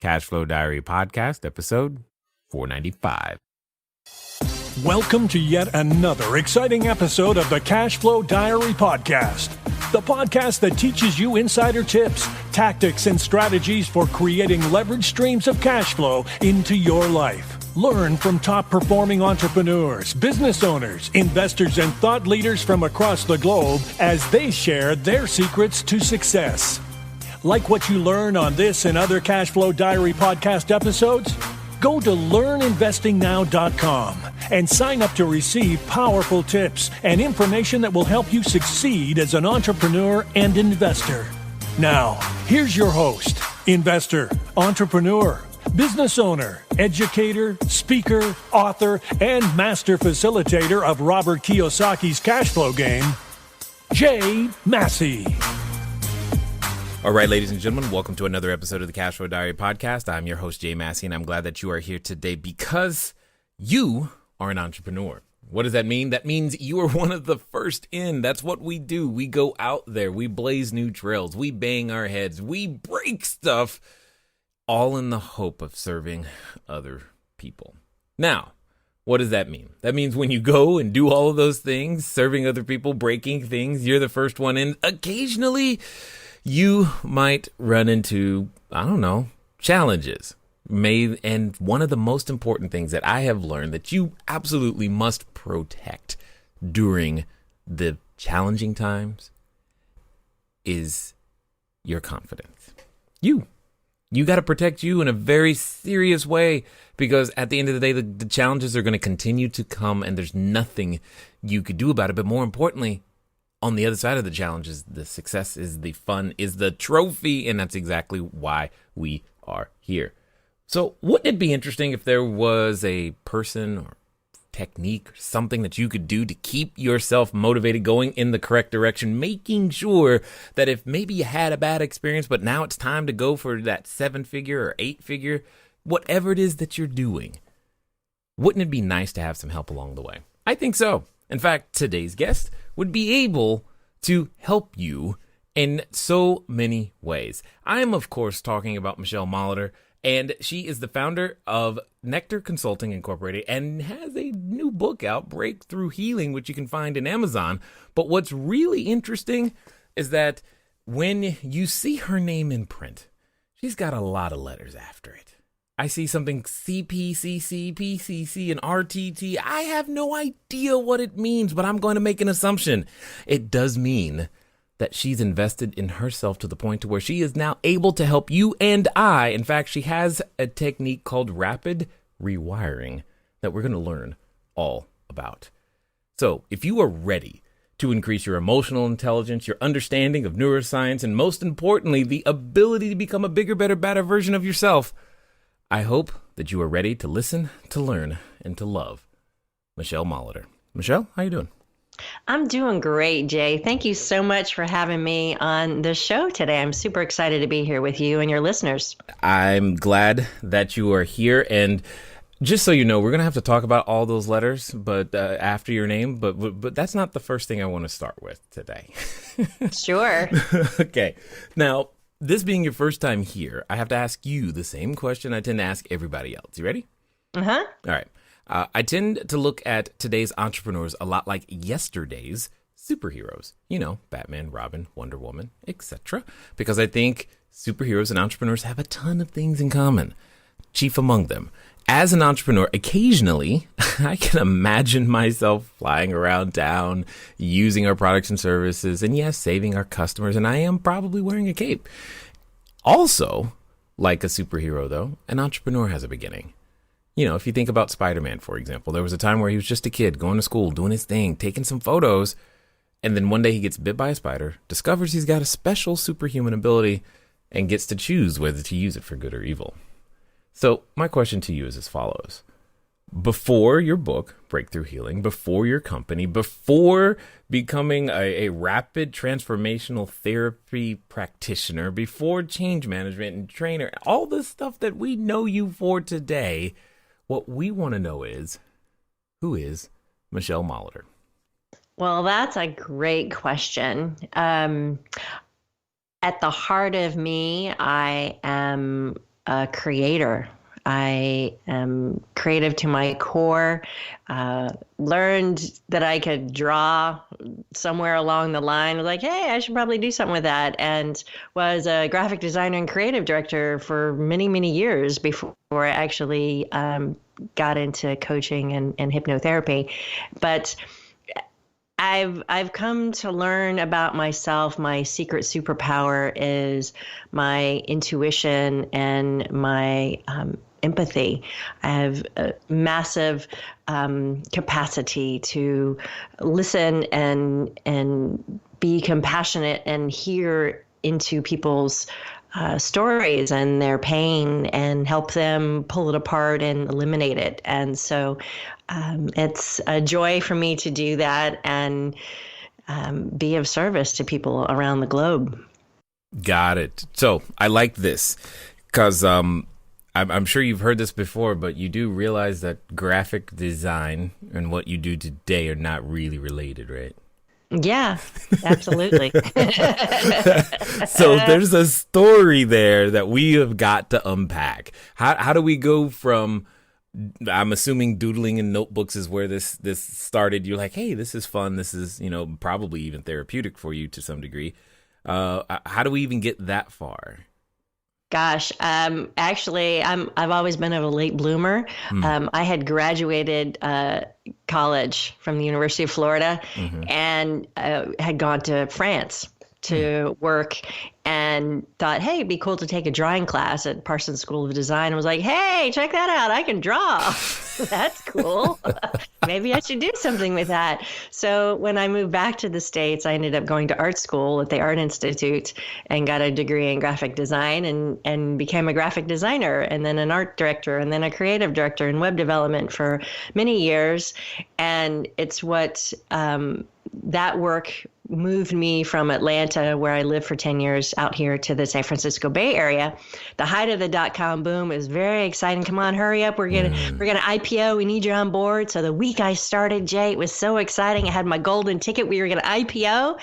Cash Flow Diary Podcast, episode 495. Welcome to yet another exciting episode of the Cash Flow Diary Podcast, the podcast that teaches you insider tips, tactics, and strategies for creating leverage streams of cash flow into your life. Learn from top-performing entrepreneurs, business owners, investors, and thought leaders from across the globe as they share their secrets to success. Like what you learn on this and other Cash Flow Diary podcast episodes? Go to learninvestingnow.com and sign up to receive powerful tips and information that will help you succeed as an entrepreneur and investor. Now, here's your host, investor, entrepreneur, business owner, educator, speaker, author, and master facilitator of Robert Kiyosaki's cash flow game, Jay Massey. All right, ladies and gentlemen, welcome to another episode of the Cash Flow Diary Podcast. I'm your host, Jay Massey, and I'm glad that you are here today because you are an entrepreneur. What does that mean? That means you are one of the first in. That's what we do. We go out there. We blaze new trails. We bang our heads. We break stuff, all in the hope of serving other people. Now, what does that mean? That means when you go and do all of those things, serving other people, breaking things, you're the first one in. Occasionally, you might run into, challenges. And one of the most important things that I have learned that you absolutely must protect during the challenging times is your confidence. You got to protect you in a very serious way because at the end of the day, the challenges are going to continue to come and there's nothing you could do about it. But more importantly, on the other side of the challenges, the success is the fun, is the trophy, and that's exactly why we are here. So wouldn't it be interesting if there was a person or technique or something that you could do to keep yourself motivated, going in the correct direction, making sure that if maybe you had a bad experience, but now it's time to go for that 7-figure or 8-figure, whatever it is that you're doing, wouldn't it be nice to have some help along the way? I think so. In fact, today's guest would be able to help you in so many ways. I am, of course, talking about Michelle Molitor, and she is the founder of Nectar Consulting Incorporated and has a new book out, Breakthrough Healing, which you can find in Amazon. But what's really interesting is that when you see her name in print, she's got a lot of letters after it. I see something CPCC, PCC, and RTT. I have no idea what it means, but I'm going to make an assumption. It does mean that she's invested in herself to the point to where she is now able to help you and I. In fact, she has a technique called rapid rewiring that we're going to learn all about. So if you are ready to increase your emotional intelligence, your understanding of neuroscience, and most importantly, the ability to become a bigger, better, better version of yourself, I hope that you are ready to listen, to learn, and to love Michelle Molitor. Michelle, how you doing? I'm doing great, Jay. Thank you so much for having me on the show today. I'm super excited to be here with you and your listeners. I'm glad that you are here. And just so you know, we're going to have to talk about all those letters, but after your name. But that's not the first thing I want to start with today. Sure. Okay. Now, this being your first time here, I have to ask you the same question I tend to ask everybody else. You ready? Uh-huh. All right. I tend to look at today's entrepreneurs a lot like yesterday's superheroes. You know, Batman, Robin, Wonder Woman, etc. Because I think superheroes and entrepreneurs have a ton of things in common. Chief among them, as an entrepreneur, occasionally I can imagine myself flying around town, using our products and services, and yes, saving our customers, and I am probably wearing a cape. Also, like a superhero though, an entrepreneur has a beginning. You know, if you think about Spider-Man, for example, there was a time where he was just a kid going to school, doing his thing, taking some photos, and then one day he gets bit by a spider, discovers he's got a special superhuman ability, and gets to choose whether to use it for good or evil. So my question to you is as follows. Before your book, Breakthrough Healing, before your company, before becoming a rapid transformational therapy practitioner, before change management and trainer, all the stuff that we know you for today, what we want to know is, who is Michelle Molitor? Well, that's a great question. At the heart of me, I am a creator. I am creative to my core. Learned that I could draw somewhere along the line. I was like, hey, I should probably do something with that. And was a graphic designer and creative director for many, many years before I actually got into coaching and hypnotherapy. But I've come to learn about myself. My secret superpower is my intuition and my empathy. I have a massive capacity to listen and be compassionate and hear into people's stories and their pain and help them pull it apart and eliminate it. And so it's a joy for me to do that and be of service to people around the globe. Got it. So I like this because I'm sure you've heard this before, but you do realize that graphic design and what you do today are not really related, right? Yeah, absolutely. So there's a story there that we have got to unpack. How do we go from, I'm assuming doodling in notebooks is where this started. You're like, hey, this is fun. This is, probably even therapeutic for you to some degree. How do we even get that far? Gosh, actually, I've always been a late bloomer. I had graduated college from the University of Florida and had gone to France to work and thought, hey, it'd be cool to take a drawing class at Parsons School of Design. I was like, hey, check that out. I can draw. That's cool. Maybe I should do something with that. So when I moved back to the States, I ended up going to art school at the Art Institute and got a degree in graphic design and became a graphic designer and then an art director and then a creative director in web development for many years. And it's what that work moved me from Atlanta, where I lived for 10 years, out here to the San Francisco Bay Area. The height of the .com boom is very exciting. Come on, hurry up. We're gonna IPO. We need you on board. So the week I started, Jay, it was so exciting. I had my golden ticket. We were gonna IPO.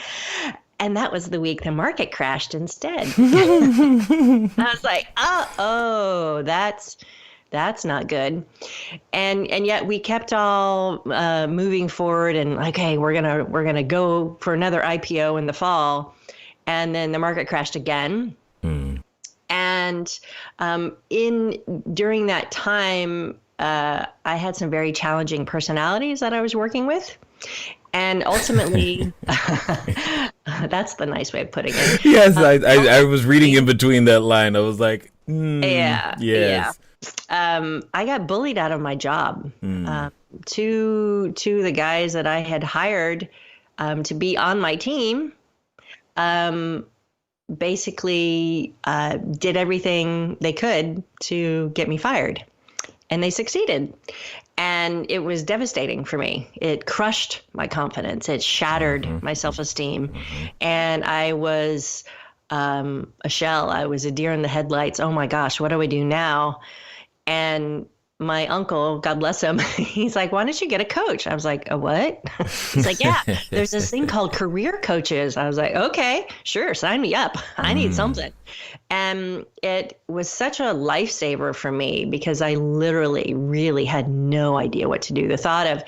And that was the week the market crashed instead. I was like, oh, that's not good. And yet we kept all moving forward and like, hey, we're gonna go for another IPO in the fall. And then the market crashed again. And during that time, I had some very challenging personalities that I was working with. And ultimately, that's the nice way of putting it. Yes, I was reading in between that line. I was like, yes. Yeah. I got bullied out of my job. Two of the guys that I had hired to be on my team basically did everything they could to get me fired. And they succeeded. And it was devastating for me. It crushed my confidence. It shattered my self-esteem. And I was a shell. I was a deer in the headlights. Oh my gosh, what do we do now? And my uncle, God bless him, he's like, why don't you get a coach? I was like, a what? He's like, yeah, there's this thing called career coaches. I was like, okay, sure, sign me up. I need something. And it was such a lifesaver for me because I literally really had no idea what to do. The thought of,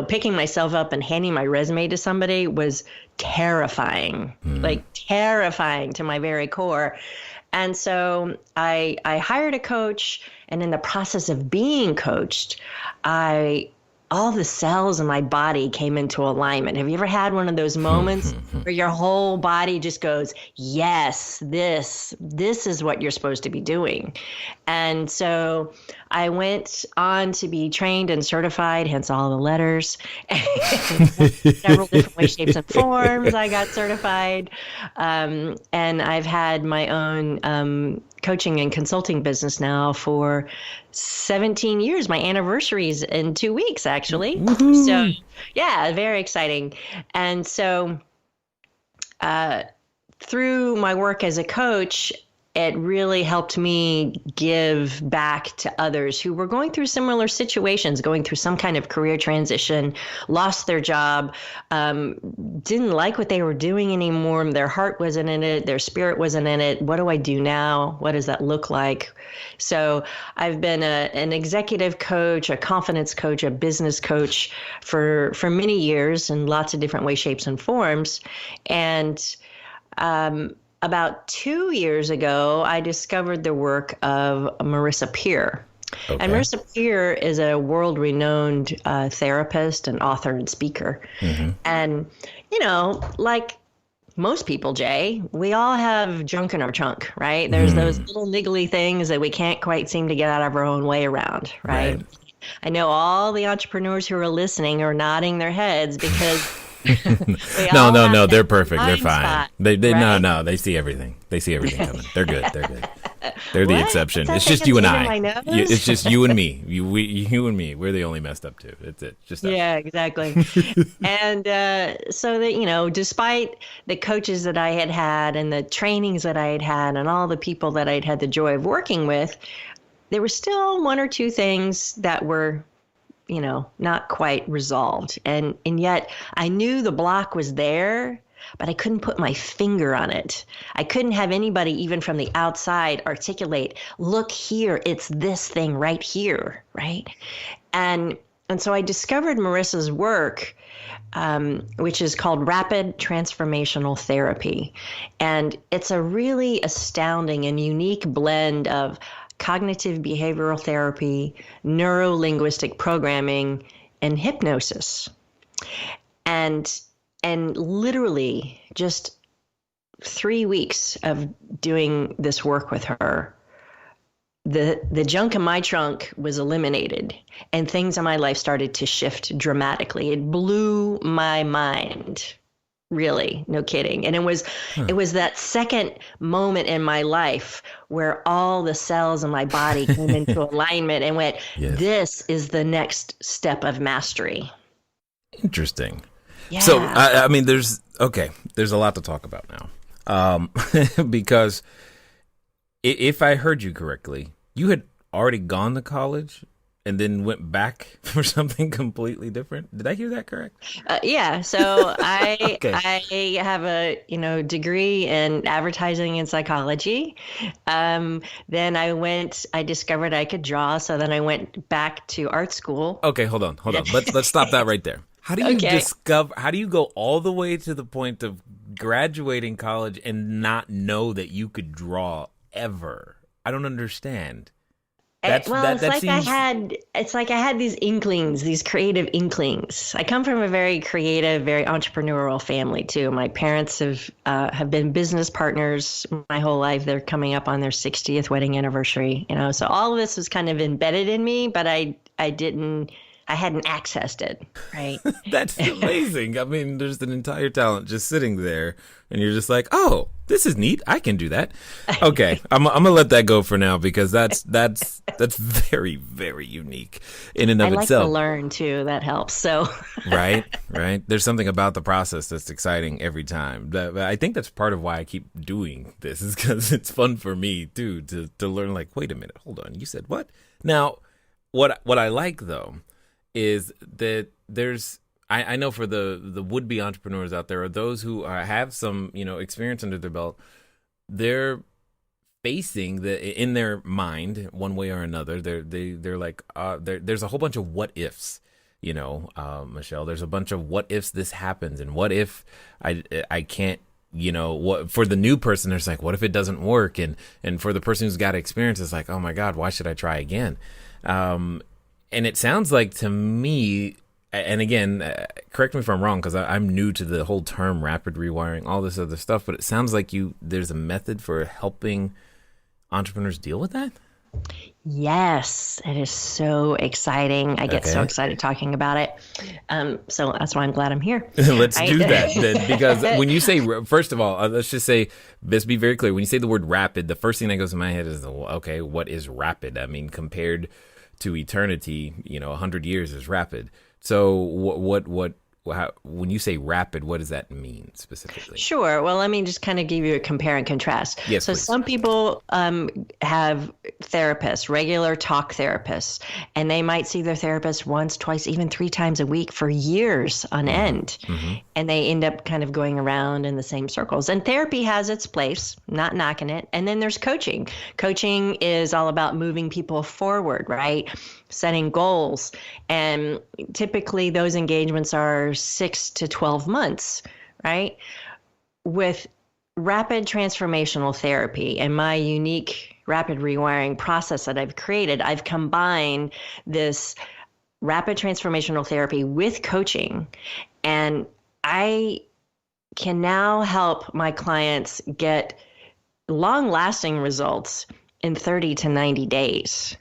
picking myself up and handing my resume to somebody was terrifying, like terrifying to my very core. And so I hired a coach, and in the process of being coached, all the cells in my body came into alignment. Have you ever had one of those moments where your whole body just goes, yes, this is what you're supposed to be doing? And so I went on to be trained and certified, hence all the letters, several different ways, shapes, and forms. I got certified. And I've had my own coaching and consulting business now for 17 years. My anniversary's in 2 weeks, actually. Woo-hoo. So, yeah, very exciting. And so through my work as a coach, it really helped me give back to others who were going through similar situations, going through some kind of career transition, lost their job, didn't like what they were doing anymore. Their heart wasn't in it. Their spirit wasn't in it. What do I do now? What does that look like? So I've been an executive coach, a confidence coach, a business coach for many years in lots of different ways, shapes, and forms. And about 2 years ago, I discovered the work of Marissa Peer. Okay. And Marissa Peer is a world-renowned therapist and author and speaker. Mm-hmm. And, like most people, Jay, we all have junk in our trunk, right? There's those little niggly things that we can't quite seem to get out of our own way around, right? I know all the entrepreneurs who are listening are nodding their heads because... No, they're perfect. They're fine. Spot, they right? No, they see everything. They see everything coming. They're good. They're the exception. It's just you and I. It's just you and me. You and me. We're the only messed up too. It's it. Just us. Yeah, exactly. And so that despite the coaches that I had and the trainings that I had and all the people that I'd had the joy of working with, there were still one or two things that were not quite resolved. And yet I knew the block was there, but I couldn't put my finger on it. I couldn't have anybody, even from the outside, articulate, look here, it's this thing right here, right? And so I discovered Marissa's work, which is called Rapid Transformational Therapy. And it's a really astounding and unique blend of cognitive behavioral therapy, neuro-linguistic programming, and hypnosis. And literally just 3 weeks of doing this work with her, the junk in my trunk was eliminated and things in my life started to shift dramatically. It blew my mind. Really, no kidding. And it was that second moment in my life where all the cells in my body came into alignment and went, This is the next step of mastery. Interesting. Yeah. So, I mean, there's a lot to talk about now. Because if I heard you correctly, you had already gone to college and then went back for something completely different. Did I hear that correct? Yeah. So I have a degree in advertising and psychology. Then I discovered I could draw. So then I went back to art school. Okay, hold on. Let's stop that right there. How do you how do you go all the way to the point of graduating college and not know that you could draw ever? I don't understand. It's like I had these inklings, these creative inklings. I come from a very creative, very entrepreneurial family too. My parents have been business partners my whole life. They're coming up on their 60th wedding anniversary, so all of this was kind of embedded in me, but I hadn't accessed it, right? That's amazing. I mean, there's an entire talent just sitting there, and you're just like, oh, this is neat. I can do that. Okay, I'm gonna let that go for now because that's very, very unique in and of itself. I like to learn too. That helps. So right. There's something about the process that's exciting every time. I think that's part of why I keep doing this is because it's fun for me too to learn. Like, wait a minute, hold on. You said what? Now, what I like though is that I know for the would-be entrepreneurs out there or those who have some experience under their belt, they're facing in their mind one way or another. They're like there's a whole bunch of what ifs, Michelle. There's a bunch of what ifs this happens and what if I can't. What for the new person, there's like, what if it doesn't work? And for the person who's got experience, it's like, oh my God, why should I try again? And it sounds like to me, and again, correct me if I'm wrong, because I'm new to the whole term rapid rewiring, all this other stuff, but it sounds like there's a method for helping entrepreneurs deal with that? Yes, it is so exciting. I get so excited talking about it. So that's why I'm glad I'm here. Let's do that then, because when you say, first of all, let's just say, let's be very clear. When you say the word rapid, the first thing that goes in my head is, okay, what is rapid? I mean, compared to eternity, 100 years is rapid. So what when you say rapid, what does that mean specifically? Sure. Well, let me just kind of give you a compare and contrast. Yes, so please. some people have therapists, regular talk therapists, and they might see their therapist once, twice, even 3 times a week for years on end. And they end up kind of going around in the same circles. And therapy has its place, not knocking it. And then there's coaching. Coaching is all about moving people forward, right? Setting goals. And typically those engagements are 6 to 12 months, right? With rapid transformational therapy and my unique rapid rewiring process that I've created, I've combined this rapid transformational therapy with coaching. And I can now help my clients get long-lasting results in 30 to 90 days.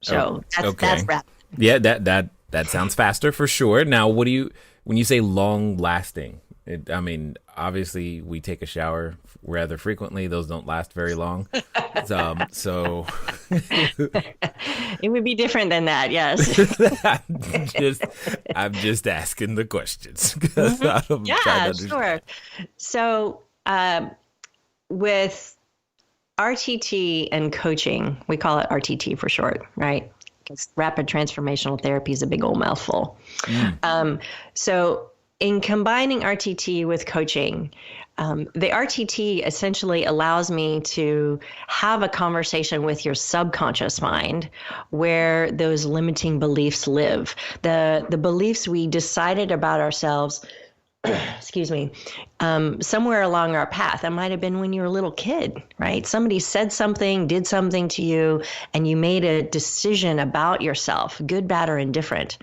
So that's rapid. Yeah, that sounds faster for sure. Now, when you say long lasting, I mean, obviously we take a shower rather frequently. Those don't last very long. So it would be different than that. Yes. I'm just asking the questions. Yeah, sure. So, with RTT and coaching, we call it RTT for short, right? Because rapid transformational therapy is a big old mouthful. So in combining RTT with coaching, the RTT essentially allows me to have a conversation with your subconscious mind where those limiting beliefs live. The beliefs we decided about ourselves excuse me, somewhere along our path. That might have been when you were a little kid, right? Somebody said something, did something to you, and you made a decision about yourself, good, bad, or indifferent.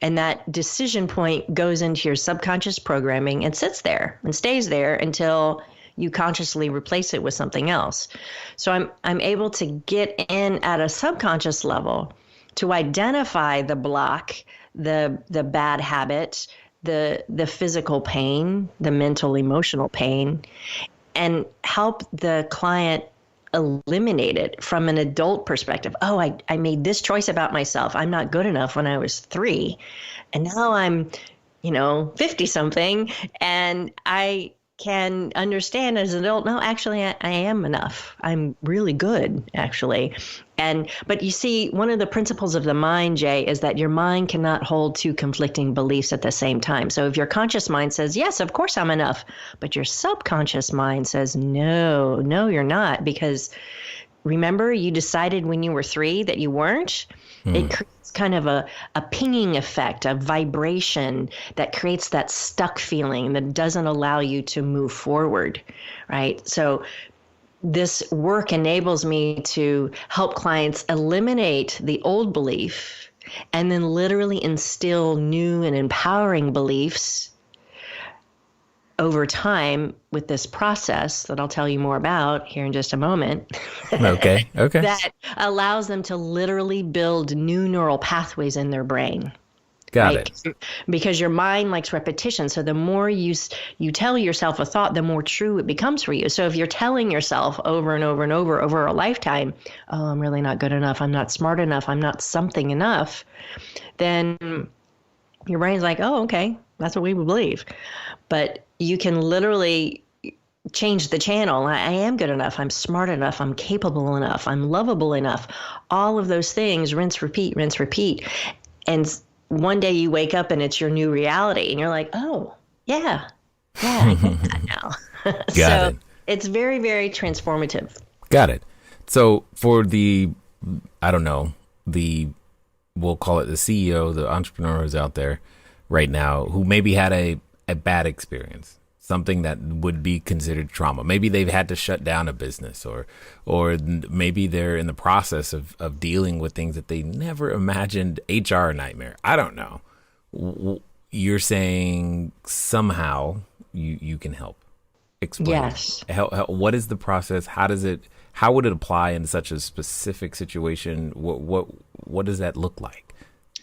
And that decision point goes into your subconscious programming and sits there and stays there until you consciously replace it with something else. So I'm able to get in at a subconscious level to identify the block, the bad habit, the physical pain, the mental, emotional pain, and help the client eliminate it from an adult perspective. Oh, I made this choice about myself. I'm not good enough when I was 3. And now I'm, 50 something. And I can understand as an adult, no, actually, I am enough. I'm really good, actually. But you see, one of the principles of the mind, Jay, is that your mind cannot hold 2 conflicting beliefs at the same time. So if your conscious mind says, yes, of course I'm enough, but your subconscious mind says, no, you're not, because remember, you decided when you were 3 that you weren't. It creates kind of a pinging effect, a vibration that creates that stuck feeling that doesn't allow you to move forward, right? So this work enables me to help clients eliminate the old belief and then literally instill new and empowering beliefs over time with this process that I'll tell you more about here in just a moment. Okay. That allows them to literally build new neural pathways in their brain. Got it. Because your mind likes repetition. So the more you tell yourself a thought, the more true it becomes for you. So if you're telling yourself over and over and over a lifetime, oh, I'm really not good enough, I'm not smart enough, I'm not something enough, then your brain's like, oh, okay, that's what we would believe. But you can literally change the channel. I am good enough. I'm smart enough. I'm capable enough. I'm lovable enough. All of those things, rinse, repeat. And one day you wake up and it's your new reality. And you're like, oh, yeah, I get that now. Got it. It's very, very transformative. Got it. So for we'll call it the CEO, the entrepreneur who's out there right now who maybe had a bad experience, something that would be considered trauma. Maybe they've had to shut down a business or maybe they're in the process of dealing with things that they never imagined, HR nightmare. I don't know. You're saying somehow you can help. Explain. Yes. What is the process? How would it apply in such a specific situation? What does that look like?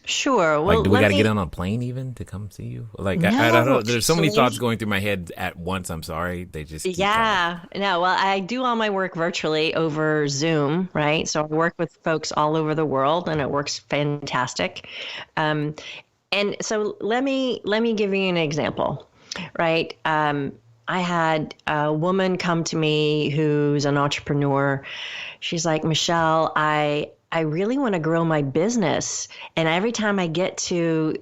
Sure. Well, like, do we got to get on a plane even to come see you? Like, no, I don't know. There's so many thoughts going through my head at once. I'm sorry. They just keep coming. No. Well, I do all my work virtually over Zoom, right? So I work with folks all over the world, and it works fantastic. And so let me give you an example, right? I had a woman come to me who's an entrepreneur. She's like, Michelle, I really want to grow my business. And every time I get to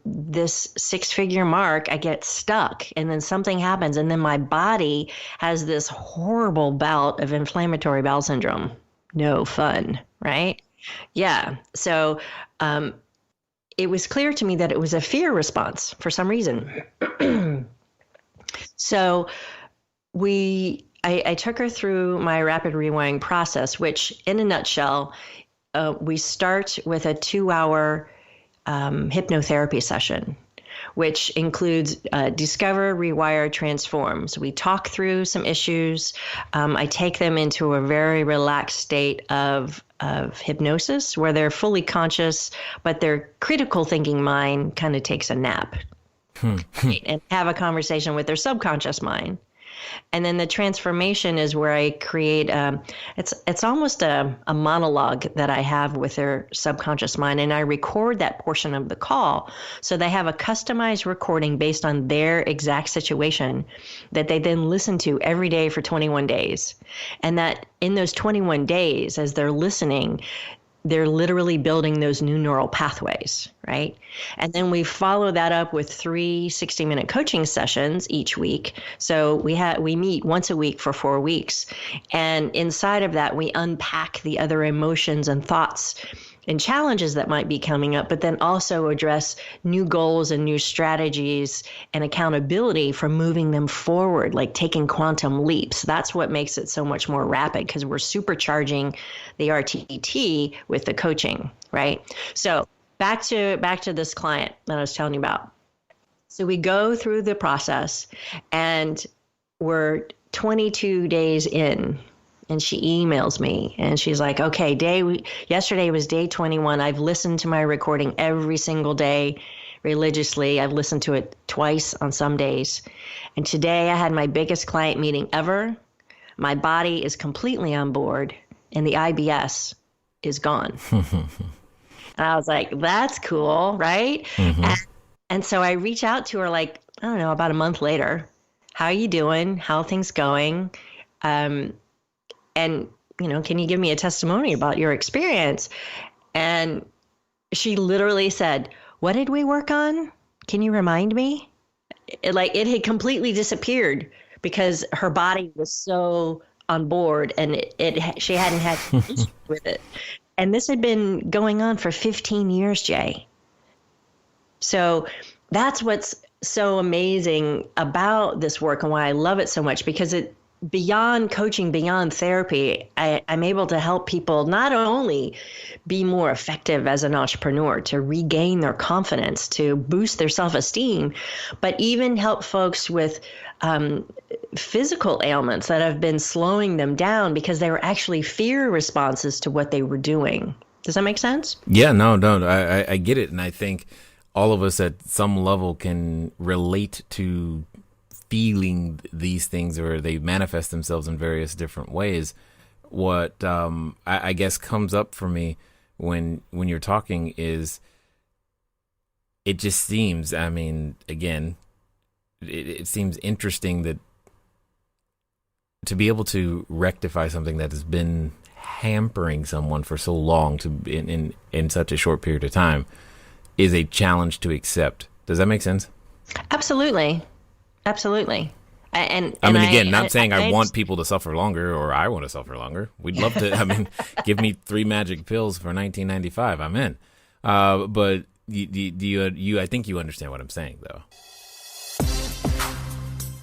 this 6-figure mark, I get stuck. And then something happens. And then my body has this horrible bout of inflammatory bowel syndrome. No fun, right? Yeah. So it was clear to me that it was a fear response for some reason. So I took her through my rapid rewiring process, which in a nutshell, we start with a 2-hour hypnotherapy session, which includes discover, rewire, transform. So we talk through some issues. I take them into a very relaxed state of hypnosis where they're fully conscious, but their critical thinking mind kind of takes a nap and have a conversation with their subconscious mind. And then the transformation is where I create, it's almost a monologue that I have with their subconscious mind. And I record that portion of the call. So they have a customized recording based on their exact situation that they then listen to every day for 21 days. And that in those 21 days, as they're listening, they're literally building those new neural pathways, right? And then we follow that up with 3 60-minute coaching sessions each week. So we meet once a week for 4 weeks. And inside of that, we unpack the other emotions and thoughts and challenges that might be coming up, but then also address new goals and new strategies and accountability for moving them forward, like taking quantum leaps. That's what makes it so much more rapid, because we're supercharging the RTT with the coaching, right? So back to this client that I was telling you about. So we go through the process and we're 22 days in. And she emails me and she's like, okay, yesterday was day 21. I've listened to my recording every single day religiously. I've listened to it twice on some days. And today I had my biggest client meeting ever. My body is completely on board and the IBS is gone. And I was like, that's cool, right? Mm-hmm. And so I reach out to her like, I don't know, about a month later. How are you doing? How are things going? And, can you give me a testimony about your experience? And she literally said, what did we work on? Can you remind me? It had completely disappeared because her body was so on board and she hadn't had issues with it. And this had been going on for 15 years, Jay. So that's what's so amazing about this work and why I love it so much, because beyond coaching, beyond therapy, I'm able to help people not only be more effective as an entrepreneur, to regain their confidence, to boost their self-esteem, but even help folks with physical ailments that have been slowing them down because they were actually fear responses to what they were doing. Does that make sense? Yeah, no, I get it. And I think all of us at some level can relate to feeling these things, or they manifest themselves in various different ways. What I guess comes up for me when you're talking is, it just seems, again, it seems interesting that to be able to rectify something that has been hampering someone for so long in such a short period of time is a challenge to accept. Does that make sense? Absolutely. Absolutely. And again, not saying I want people to suffer longer, or I want to suffer longer. We'd love to. Give me 3 magic pills for $19.95. I'm in. But you, I think you understand what I'm saying, though.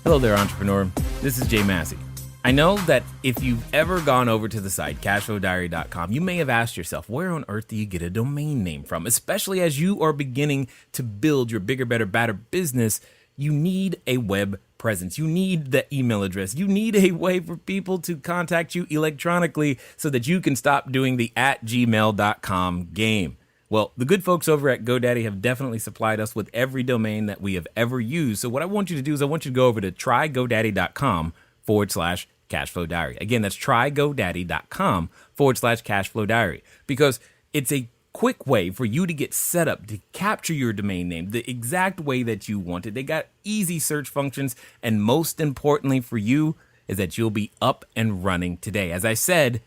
Hello there, entrepreneur. This is Jay Massey. I know that if you've ever gone over to the site, cashflowdiary.com, you may have asked yourself, where on earth do you get a domain name from? Especially as you are beginning to build your bigger, better, badder business. You need a web presence. You need the email address. You need a way for people to contact you electronically so that you can stop doing the @gmail.com game. Well, the good folks over at GoDaddy have definitely supplied us with every domain that we have ever used. So what I want you to do is I want you to go over to trygodaddy.com/cashflowdiary. Again, that's trygodaddy.com/cashflowdiary, because it's a quick way for you to get set up to capture your domain name the exact way that you want it. They got easy search functions, and most importantly for you is that you'll be up and running today. As I said,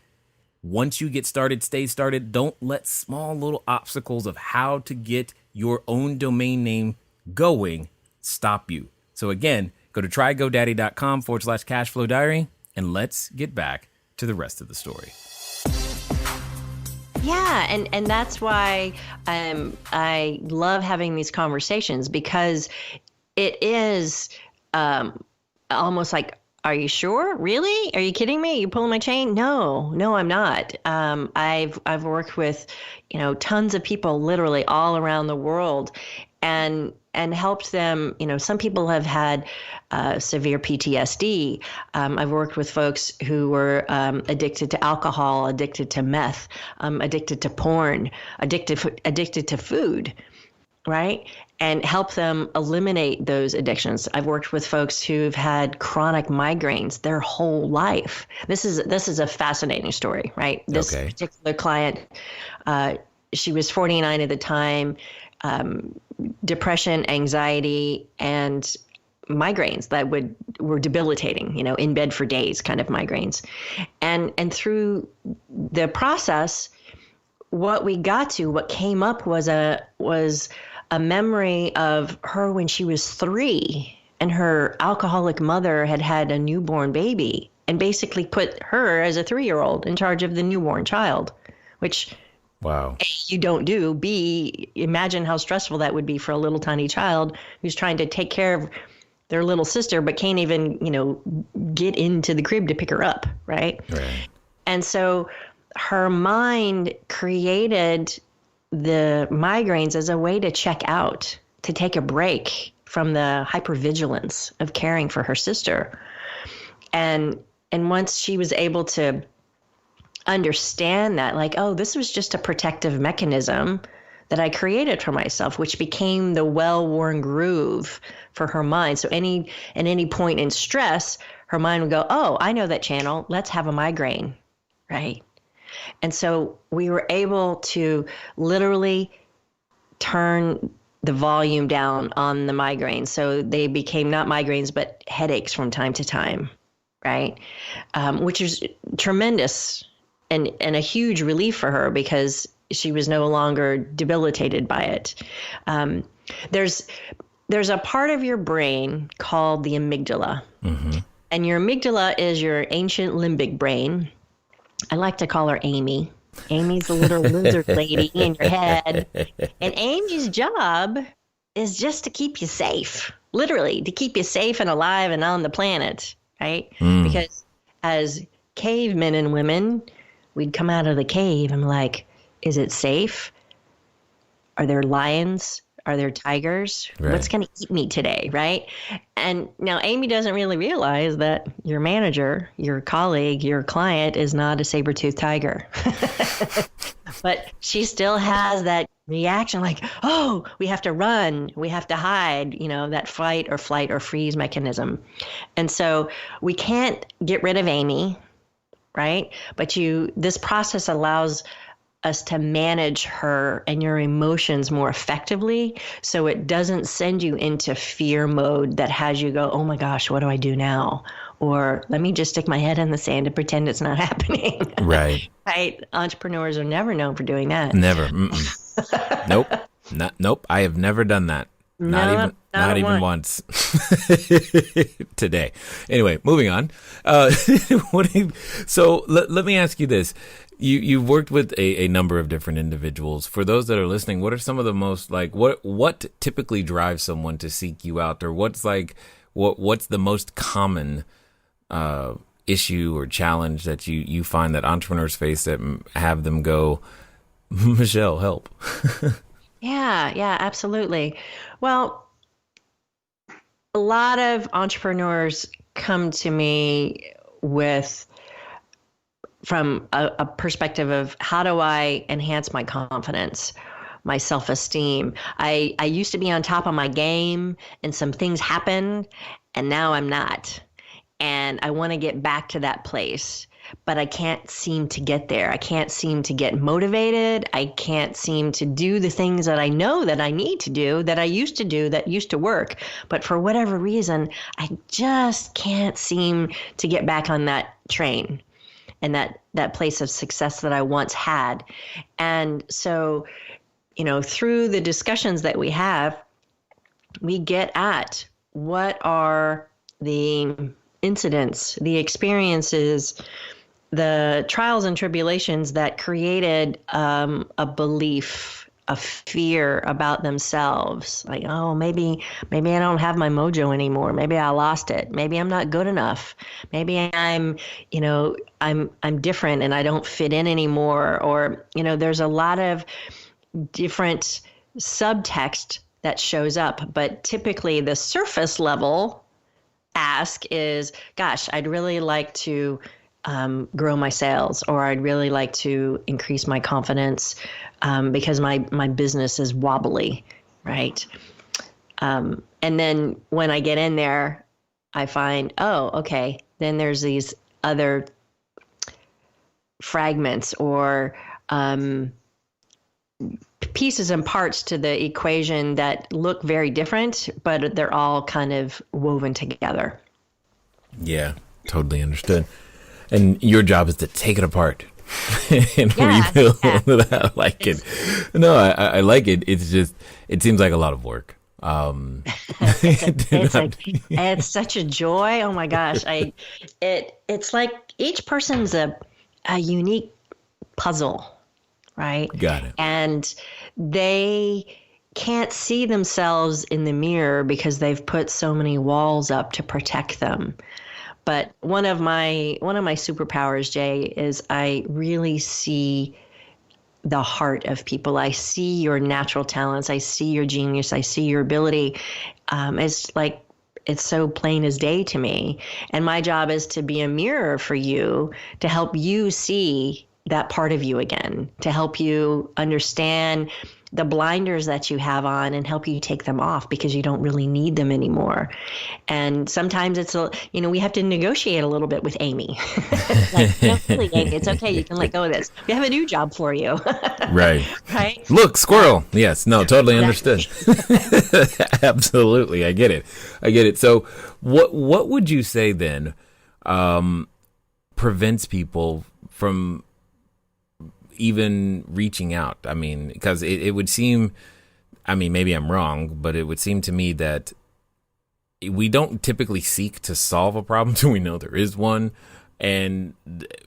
once you get started, stay started. Don't let small little obstacles of how to get your own domain name going stop you. So again, go to trygodaddy.com/cashflow diary, and let's get back to the rest of the story. Yeah, and that's why I love having these conversations, because it is almost like, are you sure? Really? Are you kidding me? Are you pulling my chain? No, I'm not. I've worked with, tons of people literally all around the world, and helped them. Some people have had severe PTSD. I've worked with folks who were addicted to alcohol, addicted to meth, addicted to porn, addicted to food, right? And help them eliminate those addictions. I've worked with folks who've had chronic migraines their whole life. This is a fascinating story, right? This particular client, she was 49 at the time, depression, anxiety, and migraines that were debilitating, in bed for days kind of migraines. And through the process, what came up was a memory of her when she was 3, and her alcoholic mother had a newborn baby, and basically put her as a 3-year-old in charge of the newborn child, which wow, A, you don't do. B, imagine how stressful that would be for a little tiny child who's trying to take care of their little sister, but can't even, get into the crib to pick her up. Right. And so her mind created the migraines as a way to check out, to take a break from the hypervigilance of caring for her sister. And once she was able to understand that, like, oh, this was just a protective mechanism that I created for myself, which became the well-worn groove for her mind. So at any point in stress, her mind would go, oh, I know that channel. Let's have a migraine, right? And so we were able to literally turn the volume down on the migraines. So they became not migraines, but headaches from time to time, right? Which is tremendous and a huge relief for her, because she was no longer debilitated by it. There's a part of your brain called the amygdala. Mm-hmm. And your amygdala is your ancient limbic brain. I like to call her Amy. Amy's the little lizard lady in your head. And Amy's job is just to keep you safe, literally, to keep you safe and alive and on the planet, right? Because as cavemen and women, we'd come out of the cave and like, is it safe? Are there lions? Are there tigers? Right. What's going to eat me today, right? And now Amy doesn't really realize that your manager, your colleague, your client is not a saber-toothed tiger. But she still has that reaction like, oh, we have to run, we have to hide, that fight or flight or freeze mechanism. And so we can't get rid of Amy, right? But this process allows us to manage her and your emotions more effectively, so it doesn't send you into fear mode that has you go, oh my gosh, what do I do now? Or let me just stick my head in the sand and pretend it's not happening. Right. Right. Entrepreneurs are never known for doing that. Never. Nope. Nope. I have never done that. Not even once today. Anyway, moving on. So let me ask you this. You've worked with a number of different individuals. For those that are listening, what are some of the most, like, what typically drives someone to seek you out? Or what's the most common issue or challenge that you find that entrepreneurs face that have them go, Michelle, help? Yeah, absolutely. Well, a lot of entrepreneurs come to me from a perspective of, how do I enhance my confidence, my self-esteem? I used to be on top of my game, and some things happened, and now I'm not. And I want to get back to that place. but I can't seem to get there. I can't seem to get motivated. I can't seem to do the things that I know that I need to do, that I used to do, that used to work. But for whatever reason, I just can't seem to get back on that train and that place of success that I once had. And so, through the discussions that we have, we get at what are the incidents, the experiences, the trials and tribulations that created a belief, a fear about themselves. Like, oh, maybe I don't have my mojo anymore. Maybe I lost it. Maybe I'm not good enough. Maybe I'm different and I don't fit in anymore. Or, there's a lot of different subtext that shows up, but typically the surface level ask is, gosh, I'd really like to grow my sales, or I'd really like to increase my confidence because my business is wobbly, right? And then when I get in there, I find, oh, okay, then there's these other fragments or pieces and parts to the equation that look very different, but they're all kind of woven together. Yeah, totally understood. And your job is to take it apart and rebuild. I like it. No, I like it. It's just, it seems like a lot of work. It's such a joy. Oh my gosh. It's like each person's a unique puzzle. Right? Got it. And they can't see themselves in the mirror because they've put so many walls up to protect them. But one of my superpowers, Jay, is I really see the heart of people. I see your natural talents. I see your genius. I see your ability. It's so plain as day to me. And my job is to be a mirror for you, to help you see that part of you again, to help you understand the blinders that you have on and help you take them off because you don't really need them anymore. And sometimes we have to negotiate a little bit with Amy. Like, no, really, Amy, it's okay. You can let go of this. We have a new job for you. Right. Right. Look, squirrel. Yes. No, totally understood. Absolutely. I get it. So what would you say then prevents people from even reaching out? I mean, because it would seem, I mean, maybe I'm wrong, but it would seem to me that we don't typically seek to solve a problem till we know there is one. And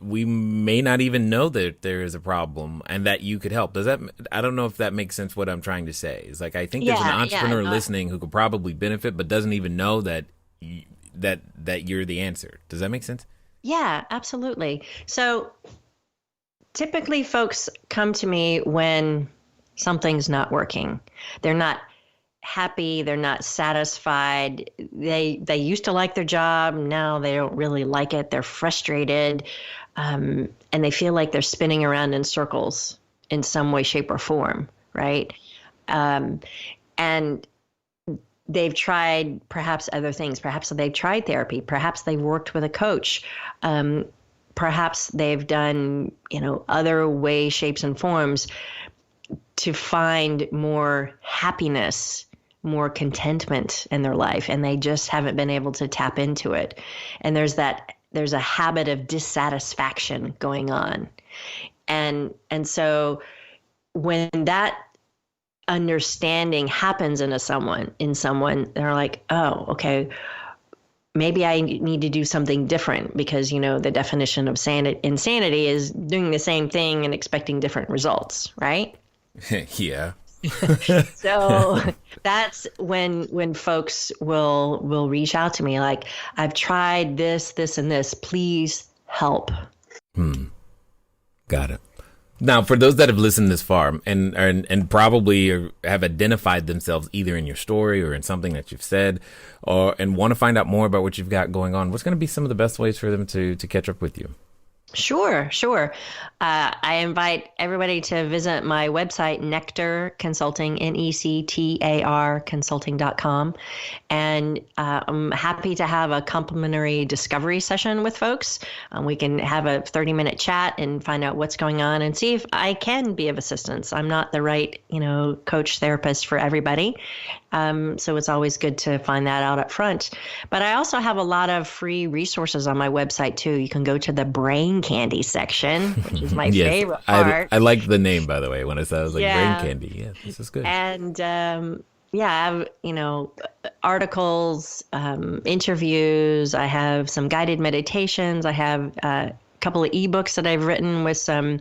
we may not even know that there is a problem and that you could help. I don't know if that makes sense what I'm trying to say. It's like, I think there's an entrepreneur listening who could probably benefit, but doesn't even know that you're the answer. Does that make sense? Yeah, absolutely. So typically folks come to me when something's not working. They're not happy. They're not satisfied. They used to like their job. Now they don't really like it. They're frustrated. And they feel like they're spinning around in circles in some way, shape, or form, right? And they've tried perhaps other things. Perhaps they've tried therapy. Perhaps they've worked with a coach. Perhaps they've done, other ways, shapes, and forms to find more happiness, more contentment in their life, and they just haven't been able to tap into it. And there's a habit of dissatisfaction going on. And so when that understanding happens in someone, they're like, oh, okay, maybe I need to do something different because, the definition of insanity is doing the same thing and expecting different results, right? Yeah. So that's when folks will reach out to me like, I've tried this, and this, please help. Got it. Now, for those that have listened this far and probably have identified themselves either in your story or in something that you've said, and want to find out more about what you've got going on, what's going to be some of the best ways for them to catch up with you? Sure, sure. I invite everybody to visit my website, Nectar Consulting, Nectar consulting.com. And I'm happy to have a complimentary discovery session with folks. We can have a 30-minute chat and find out what's going on and see if I can be of assistance. I'm not the right, coach therapist for everybody. So it's always good to find that out up front. But I also have a lot of free resources on my website, too. You can go to the brain candy section, which is my Yes, favorite part. I like the name, by the way, when I said I was like brain Yeah. candy. Yeah, this is good. And yeah, I have, articles, interviews. I have some guided meditations. I have a couple of ebooks that I've written with some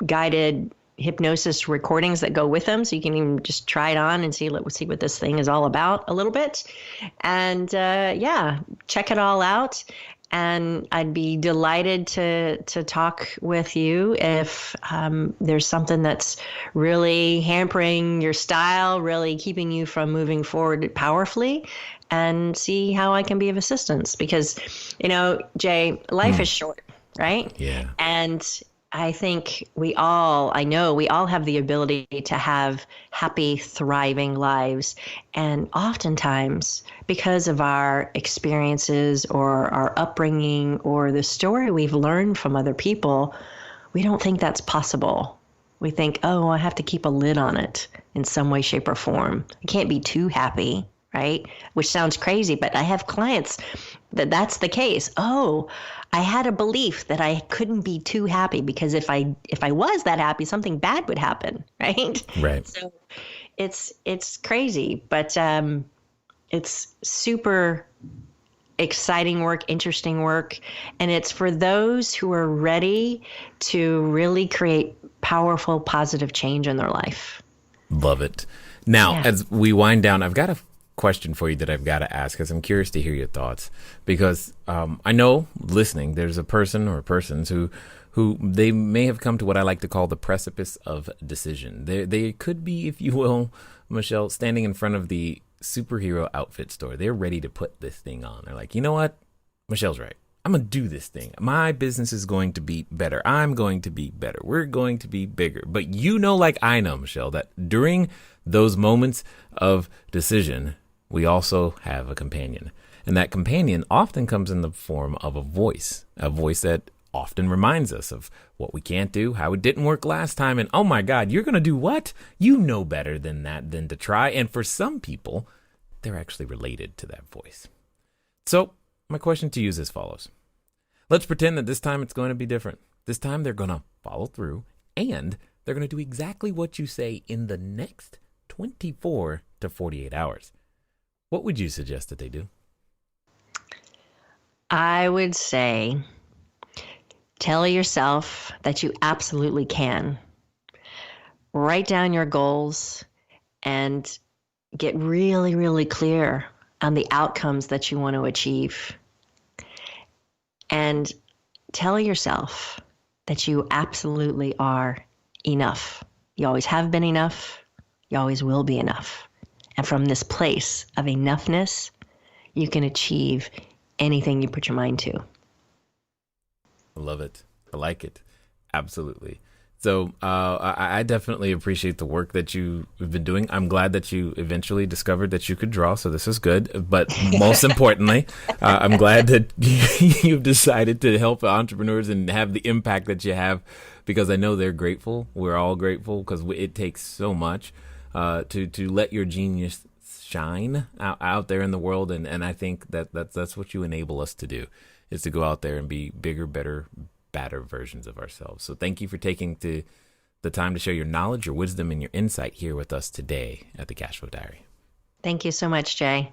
guided hypnosis recordings that go with them, so you can even just try it on and see what this thing is all about a little bit. And yeah, check it all out. And I'd be delighted to talk with you if there's something that's really hampering your style, really keeping you from moving forward powerfully, and see how I can be of assistance. Because, Jay, life is short, right? Yeah. And I think I know we all have the ability to have happy, thriving lives. And oftentimes, because of our experiences or our upbringing or the story we've learned from other people, we don't think that's possible. We think, oh, I have to keep a lid on it in some way, shape, or form. I can't be too happy, right? Which sounds crazy, but I have clients that's the case. Oh, I had a belief that I couldn't be too happy because if I was that happy, something bad would happen, right? Right. So it's crazy, but it's super exciting work, interesting work, and it's for those who are ready to really create powerful, positive change in their life. Love it. Now, Yeah. as we wind down, I've got a question for you that I've got to ask because I'm curious to hear your thoughts. Because I know listening, there's a person or persons who they may have come to what I like to call the precipice of decision. They could be, if you will, Michelle, standing in front of the superhero outfit store. They're ready to put this thing on. They're like, you know what? Michelle's right. I'm going to do this thing. My business is going to be better. I'm going to be better. We're going to be bigger. But like I know, Michelle, that during those moments of decision, we also have a companion. And that companion often comes in the form of a voice that often reminds us of what we can't do, how it didn't work last time. And oh my God, you're going to do what? You know better than that, than to try. And for some people, they're actually related to that voice. So my question to you is as follows. Let's pretend that this time it's going to be different. This time they're going to follow through and they're going to do exactly what you say in the next 24 to 48 hours. What would you suggest that they do? I would say tell yourself that you absolutely can. Write down your goals and get really, really clear on the outcomes that you want to achieve. And tell yourself that you absolutely are enough. You always have been enough. You always will be enough. And from this place of enoughness, you can achieve anything you put your mind to. I love it. I like it. Absolutely. So I definitely appreciate the work that you've been doing. I'm glad that you eventually discovered that you could draw, so this is good. But most importantly, I'm glad that you've decided to help entrepreneurs and have the impact that you have, because I know they're grateful. We're all grateful because it takes so much to let your genius shine out there in the world. And I think that's what you enable us to do, is to go out there and be bigger, better versions of ourselves. So thank you for taking the time to share your knowledge, your wisdom, and your insight here with us today at the Cashflow Diary. Thank you so much, Jay.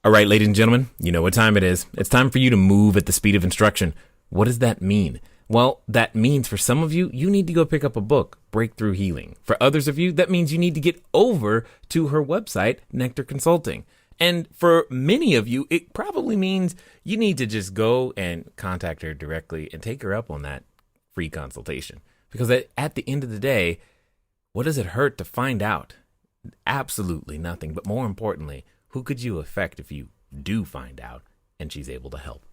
All right, ladies and gentlemen, you know what time it is. It's time for you to move at the speed of instruction. What does that mean? Well, that means for some of you, you need to go pick up a book, Breakthrough Healing. For others of you, that means you need to get over to her website, Nectar Consulting. And for many of you, it probably means you need to just go and contact her directly and take her up on that free consultation. Because at the end of the day, what does it hurt to find out? Absolutely nothing. But more importantly, who could you affect if you do find out and she's able to help?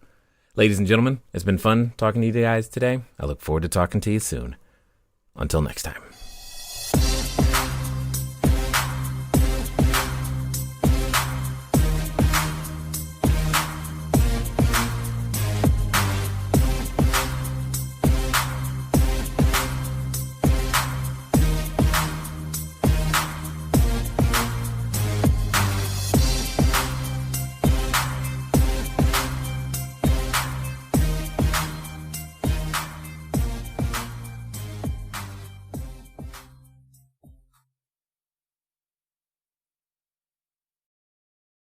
Ladies and gentlemen, it's been fun talking to you guys today. I look forward to talking to you soon. Until next time.